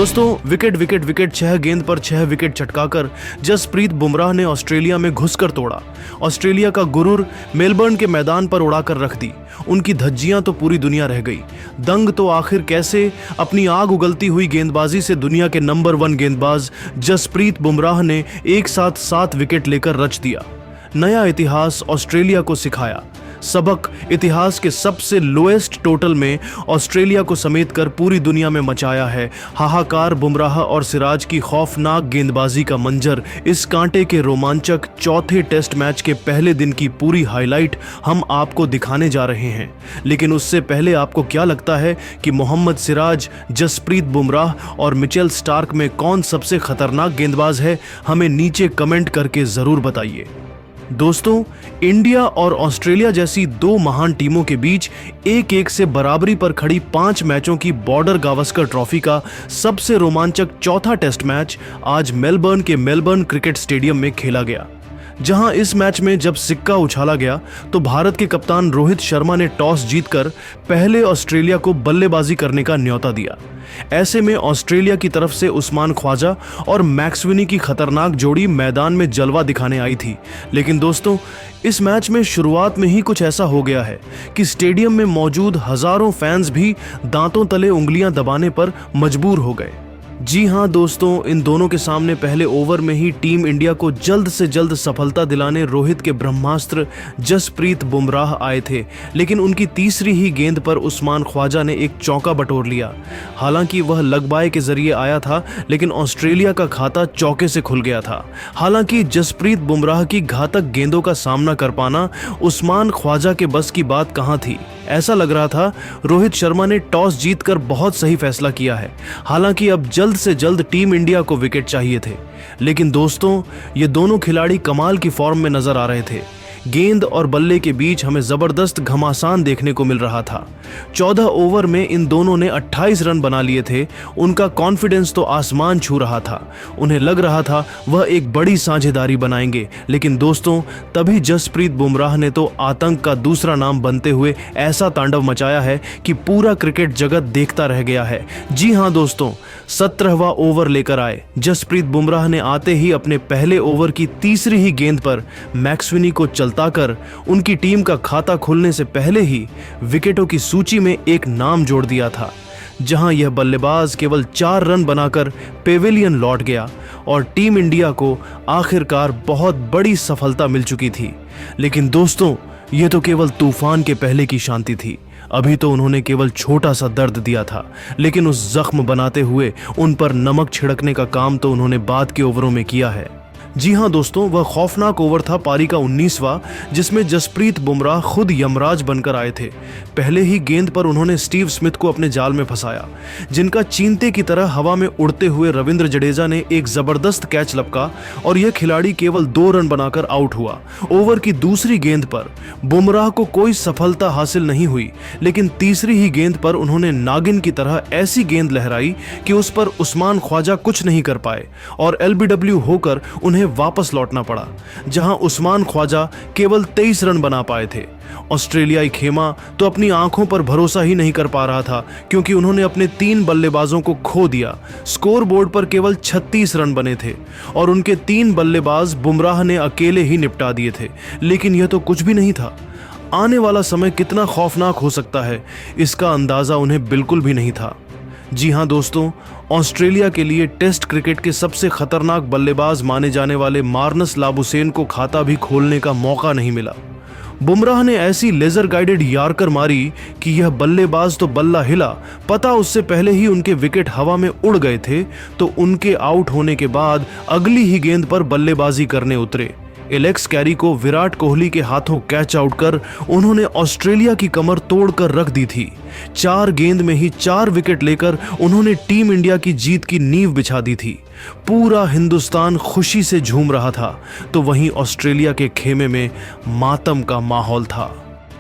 दोस्तों wicket wicket wicket 6 गेंद पर 6 विकेट चटकाकर जसप्रीत बुमराह ने ऑस्ट्रेलिया में घुसकर तोड़ा। ऑस्ट्रेलिया का गुरूर मेलबर्न के मैदान पर उड़ाकर रख दी। उनकी धज्जियां तो पूरी दुनिया रह गई दंग। तो आखिर कैसे अपनी आग उगलती हुई गेंदबाजी से दुनिया के नंबर 1 गेंदबाज जसप्रीत बुमराह ने एक साथ 7 विकेट लेकर रच दिया। नया इतिहास ऑस्ट्रेलिया को सिखाया। सबक इतिहास के सबसे लोएस्ट टोटल में ऑस्ट्रेलिया को समेट कर पूरी दुनिया में मचाया है हाहाकार। बुमराह और सिराज की खौफनाक गेंदबाजी का मंजर, इस कांटे के रोमांचक चौथे टेस्ट मैच के पहले दिन की पूरी हाईलाइट हम आपको दिखाने जा रहे हैं। लेकिन उससे पहले आपको क्या लगता है कि मोहम्मद सिराज, जसप्रीत बुमराह और मिचेल स्टार्क में कौन सबसे खतरनाक गेंदबाज है? हमें नीचे कमेंट करके जरूर बताइए। दोस्तों, इंडिया और ऑस्ट्रेलिया जैसी 2 महान टीमों के बीच 1-1 से बराबरी पर खड़ी 5 मैचों की बॉर्डर गावस्कर ट्रॉफी का सबसे रोमांचक चौथा टेस्ट मैच आज मेलबर्न के मेलबर्न क्रिकेट स्टेडियम में खेला गया। जहां इस मैच में जब सिक्का उछाला गया तो भारत के कप्तान रोहित शर्मा ने टॉस जीतकर पहले ऑस्ट्रेलिया को बल्लेबाजी करने का न्योता दिया। ऐसे में ऑस्ट्रेलिया की तरफ से उस्मान ख्वाजा और मैक्सवेनी की खतरनाक जोड़ी मैदान में जलवा दिखाने आई थी। लेकिन दोस्तों, इस मैच में शुरुआत में ही कुछ ऐसा हो गया है कि स्टेडियम में मौजूद हजारों फैंस भी दांतों तले उंगलियां दबाने पर मजबूर हो गए। जी हां दोस्तों, इन दोनों के सामने पहले ओवर में ही टीम इंडिया को जल्द से जल्द सफलता दिलाने रोहित के ब्रह्मास्त्र जसप्रीत बुमराह आए थे। लेकिन उनकी तीसरी ही गेंद पर उस्मान ख्वाजा ने एक चौका बटोर लिया। हालांकि वह लगबाय के जरिए आया था, लेकिन ऑस्ट्रेलिया का खाता चौके से खुल गया था। हालांकि जसप्रीत बुमराह की घातक गेंदों का सामना कर पाना उस्मान ख्वाजा के बस की बात कहां थी। ऐसा लग रहा था रोहित शर्मा ने टॉस जीतकर बहुत सही फैसला किया है। हालांकि अब जल्द से जल्द टीम इंडिया को विकेट चाहिए थे। लेकिन दोस्तों, ये दोनों खिलाड़ी कमाल की फॉर्म में नजर आ रहे थे। गेंद और बल्ले के बीच हमें जबरदस्त घमासान देखने को मिल रहा था। 14 ओवर में इन दोनों ने 28 रन बना लिए थे। उनका कॉन्फिडेंस तो आसमान छू रहा था। उन्हें लग रहा था वह एक बड़ी साझेदारी बनाएंगे। लेकिन दोस्तों, तभी जसप्रीत बुमराह ने तो आतंक का दूसरा नाम बनते हुए ऐसा तांडव मचाया है कि पूरा क्रिकेट जगत देखता रह गया है। जी हां दोस्तों, 17वां ओवर लेकर आए जसप्रीत बुमराह ने आते ही अपने पहले ओवर की तीसरी ही गेंद पर मैक्सवेनी को कर उनकी टीम का खाता खुलने से पहले ही विकेटों की सूची में एक नाम जोड़ दिया था। जहां यह बल्लेबाज केवल 4 रन बनाकर पेविलियन लौट गया और टीम इंडिया को आखिरकार बहुत बड़ी सफलता मिल चुकी थी। लेकिन दोस्तों, यह तो केवल तूफान के पहले की शांति थी। अभी तो उन्होंने केवल छोटा सा दर्द दिया था, लेकिन उस जख्म बनाते हुए उन पर नमक छिड़कने का काम तो उन्होंने बाद के ओवरों में किया है। जी हां दोस्तों, वह खौफनाक ओवर था पारी का 19वां, जिसमें जसप्रीत बुमराह खुद यमराज बनकर आए थे। पहले ही गेंद पर उन्होंने स्टीव स्मिथ को अपने जाल में फंसाया, जिनका चींटे की तरह हवा में उड़ते हुए रविंद्र जडेजा ने एक जबरदस्त कैच लपका और यह खिलाड़ी केवल 2 रन बनाकर आउट हुआ। ओवर की दूसरी गेंद पर बुमराह को कोई सफलता हासिल नहीं हुई, लेकिन तीसरी ही गेंद पर उन्होंने नागिन की तरह ऐसी गेंद लहराई कि उस पर उस्मान ख्वाजा कुछ नहीं कर पाए और LBW होकर उन्हें वापस लौटना पड़ा, जहां उस्मान ख्वाजा केवल 23 रन बना पाए थे। ऑस्ट्रेलियाई खेमा तो अपनी आंखों पर भरोसा ही नहीं कर पा रहा था, क्योंकि उन्होंने अपने 3 बल्लेबाजों को खो दिया। स्कोर बोर्ड पर केवल 36 रन बने थे और उनके 3 बल्लेबाज बुमराह ने अकेले ही निपटा दिए थे। लेकिन यह तो कुछ भी नहीं था। आने वाला समय कितना खौफनाक हो सकता है, इसका अंदाजा उन्हें बिल्कुल भी नहीं था। जी हां दोस्तों, ऑस्ट्रेलिया के लिए टेस्ट क्रिकेट के सबसे खतरनाक बल्लेबाज माने जाने वाले मार्नस लाबुशेन को खाता भी खोलने का मौका नहीं मिला। बुमराह ने ऐसी लेजर गाइडेड यार्कर मारी कि यह बल्लेबाज तो बल्ला हिला, पता उससे पहले ही उनके विकेट हवा में उड़ गए थे। तो उनके आउट होने के बाद अगली ही गेंद पर बल्लेबाजी करने उतरे। एलेक्स कैरी को विराट कोहली के हाथों कैच आउट कर उन्होंने ऑस्ट्रेलिया की कमर तोड़कर रख दी थी। 4 गेंद में ही 4 विकेट लेकर उन्होंने टीम इंडिया की जीत की नींव बिछा दी थी। पूरा हिंदुस्तान खुशी से झूम रहा था, तो वहीं ऑस्ट्रेलिया के खेमे में मातम का माहौल था,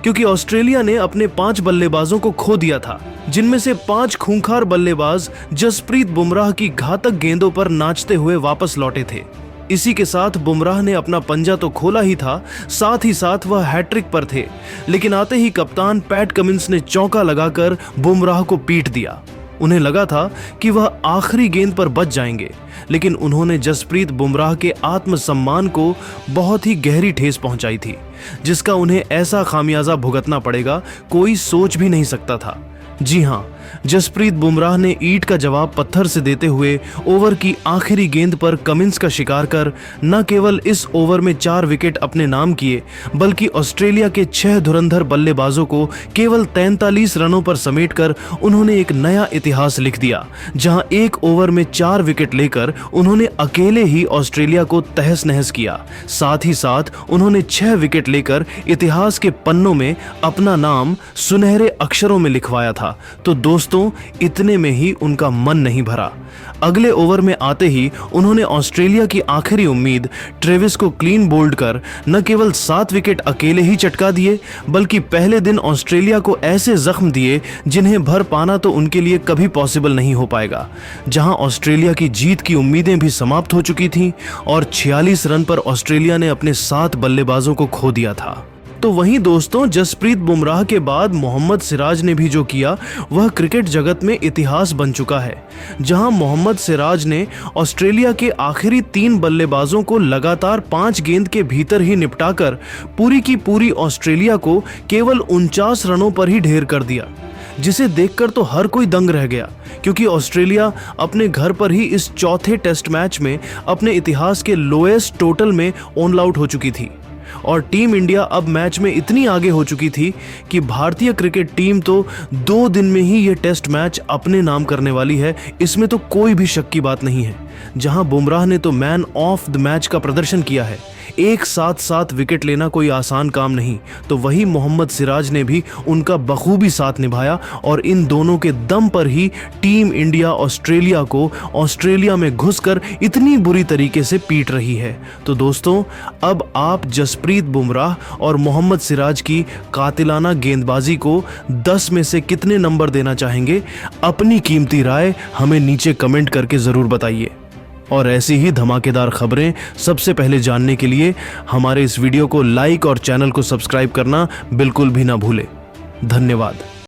क्योंकि ऑस्ट्रेलिया ने अपने 5 बल्लेबाजों को खो दिया था, जिनमें से 5 खूंखार बल्लेबाज जसप्रीत बुमराह की घातक गेंदों पर नाचते हुए वापस लौटे थे। इसी के साथ बुमराह ने अपना पंजा तो खोला ही था, साथ ही साथ वह हैट्रिक पर थे। लेकिन आते ही कप्तान पैट कमिंस ने चौका लगाकर बुमराह को पीट दिया। उन्हें लगा था कि वह आखिरी गेंद पर बच जाएंगे, लेकिन उन्होंने जसप्रीत बुमराह के आत्मसम्मान को बहुत ही गहरी ठेस पहुंचाई थी, जिसका उन्हें ऐसा खामियाजा भुगतना पड़ेगा कोई सोच भी नहीं सकता था। जी हां, जसप्रीत बुमराह ने ईंट का जवाब पत्थर से देते हुए ओवर की आखिरी गेंद पर कमिंस का शिकार कर न केवल इस ओवर में 4 विकेट अपने नाम किए, बल्कि ऑस्ट्रेलिया के 6 धुरंधर बल्लेबाजों को केवल 43 रनों पर समेटकर उन्होंने एक नया इतिहास लिख दिया, जहां एक ओवर में 4 विकेट लेकर उन्होंने अकेले ही ऑस्ट्रेलिया को तहस नहस किया। साथ ही साथ उन्होंने 6 विकेट लेकर इतिहास के पन्नों में अपना नाम सुनहरे अक्षरों में लिखवाया था। तो दोस्तों, इतने में ही उनका मन नहीं भरा। अगले ओवर में आते ही उन्होंने ऑस्ट्रेलिया की आखिरी उम्मीद ट्रेविस को क्लीन बोल्ड कर न केवल 7 विकेट अकेले ही चटका दिए, बल्कि पहले दिन ऑस्ट्रेलिया को ऐसे जख्म दिए जिन्हें भर पाना तो उनके लिए कभी पॉसिबल नहीं हो पाएगा। जहां ऑस्ट्रेलिया की जीत की उम्मीदें भी समाप्त हो चुकी थीं और 46 रन पर ऑस्ट्रेलिया ने अपने 7 बल्लेबाजों को खो दिया था। तो वहीं दोस्तों, जसप्रीत बुमराह के बाद मोहम्मद सिराज ने भी जो किया वह क्रिकेट जगत में इतिहास बन चुका है, जहां मोहम्मद सिराज ने ऑस्ट्रेलिया के आखिरी 3 बल्लेबाजों को लगातार 5 गेंद के भीतर ही निपटाकर पूरी की पूरी ऑस्ट्रेलिया को केवल 49 रनों पर ही ढेर कर दिया, जिसे देखकर तो हर कोई दंग रह गया, क्योंकि ऑस्ट्रेलिया अपने घर पर ही इस चौथे टेस्ट मैच में अपने इतिहास के लोएस्ट टोटल में ऑन आउट हो चुकी थी। और टीम इंडिया अब मैच में इतनी आगे हो चुकी थी कि भारतीय क्रिकेट टीम तो 2 दिन में ही ये टेस्ट मैच अपने नाम करने वाली है, इसमें तो कोई भी शक की बात नहीं है। जहां बुमराह ने तो मैन ऑफ द मैच का प्रदर्शन किया है, एक साथ 7 विकेट लेना कोई आसान काम नहीं, तो वही मोहम्मद सिराज ने भी उनका बखूबी साथ निभाया और इन दोनों के दम पर ही टीम इंडिया ऑस्ट्रेलिया को ऑस्ट्रेलिया में घुसकर इतनी बुरी तरीके से पीट रही है। तो दोस्तों, अब आप जसप्रीत बुमराह और मोहम्मद सिराज की कातिलाना गेंदबाजी को 10 में से कितने नंबर देना चाहेंगे? अपनी कीमती राय हमें नीचे कमेंट करके ज़रूर बताइए। और ऐसी ही धमाकेदार खबरें सबसे पहले जानने के लिए हमारे इस वीडियो को लाइक और चैनल को सब्सक्राइब करना बिल्कुल भी ना भूलें। धन्यवाद।